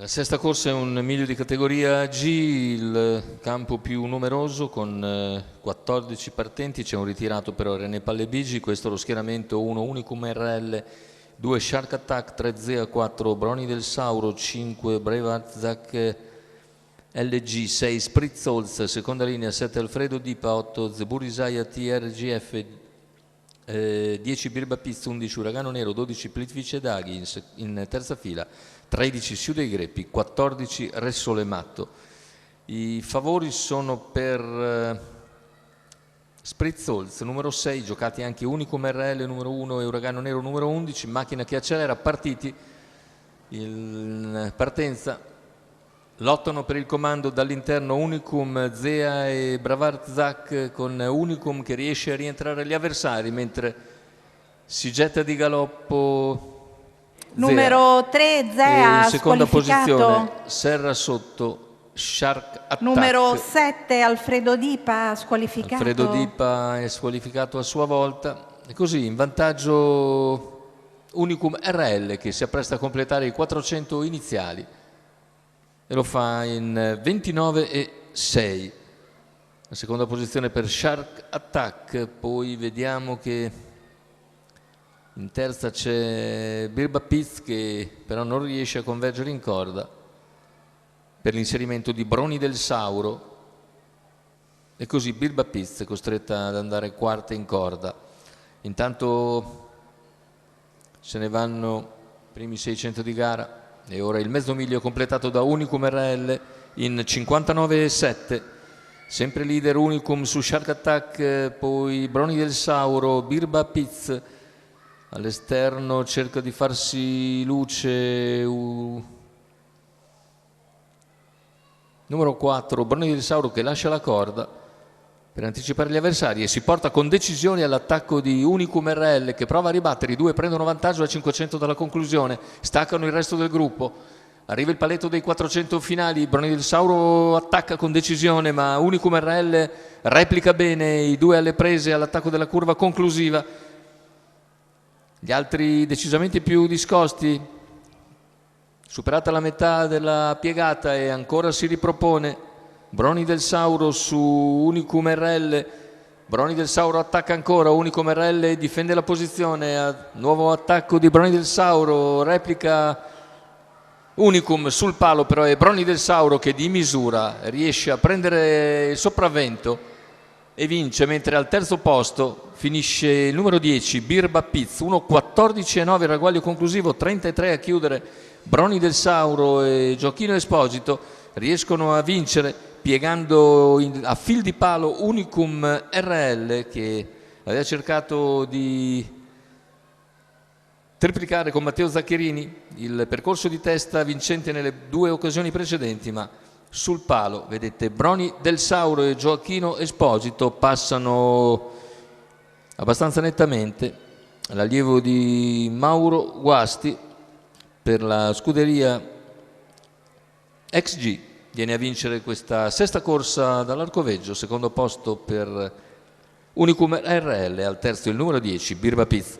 La sesta corsa è un miglio di categoria G, il campo più numeroso con 14 partenti, c'è un ritirato però René Pallebigi, questo è lo schieramento 1 Unicum RL, 2 Shark Attack, 3 Zea, 4 Broni del Sauro, 5 Brevarzak LG, 6 Spritzholz, seconda linea 7 Alfredo Dipa, 8 Zeburisaya TRGF, 10 Birba Pizz, 11 Uragano Nero, 12 Plitvice Daghi in terza fila, 13 Siu dei Greppi, 14 Ressole Matto. I favori sono per Spritzholz numero 6, giocati anche Unicum RL numero 1 e Uragano Nero numero 11, macchina che accelera, partiti in partenza. Lottano per il comando dall'interno Unicum, Zea e Bravarzak, con Unicum che riesce a rientrare agli avversari mentre si getta di galoppo numero 3 Zea, in seconda squalificato. posizione Serra Sotto, Shark Attack. Numero 7 Alfredo Dipa, squalificato. Alfredo Dipa è squalificato a sua volta e così in vantaggio Unicum RL che si appresta a completare i 400 iniziali e lo fa in 29,6. La seconda posizione per Shark Attack, poi vediamo che in terza c'è Birba Pizz che però non riesce a convergere in corda per l'inserimento di Broni del Sauro e così Birba Pizz è costretta ad andare quarta in corda. Intanto se ne vanno i primi 600 di gara e ora il mezzo miglio completato da Unicum RL in 59,7. Sempre leader Unicum su Shark Attack, poi Broni del Sauro, Birba Pizz all'esterno cerca di farsi luce numero 4 Broni del Sauro che lascia la corda per anticipare gli avversari e si porta con decisione all'attacco di Unicum RL che prova a ribattere, i due prendono vantaggio a 500 dalla conclusione, staccano il resto del gruppo, arriva il paletto dei 400 finali, Broni del Sauro attacca con decisione ma Unicum RL replica bene, i due alle prese all'attacco della curva conclusiva. Gli altri decisamente più discosti, superata la metà della piegata e ancora si ripropone Broni del Sauro su Unicum RL, Broni del Sauro attacca ancora, Unicum RL difende la posizione, nuovo attacco di Broni del Sauro, replica Unicum sul palo però è Broni del Sauro che di misura riesce a prendere il sopravvento e vince, mentre al terzo posto finisce il numero 10 Birba Pizz, 1,14,9 il ragguaglio conclusivo, 33 a chiudere. Broni del Sauro e Gioacchino Esposito riescono a vincere piegando a fil di palo Unicum RL che aveva cercato di triplicare con Matteo Zaccherini il percorso di testa vincente nelle due occasioni precedenti, ma sul palo vedete Broni del Sauro e Gioacchino Esposito passano abbastanza nettamente. L'allievo di Mauro Guasti per la scuderia XG viene a vincere questa sesta corsa dall'Arcoveggio, secondo posto per Unicum RL, al terzo il numero 10 Birba Pizz.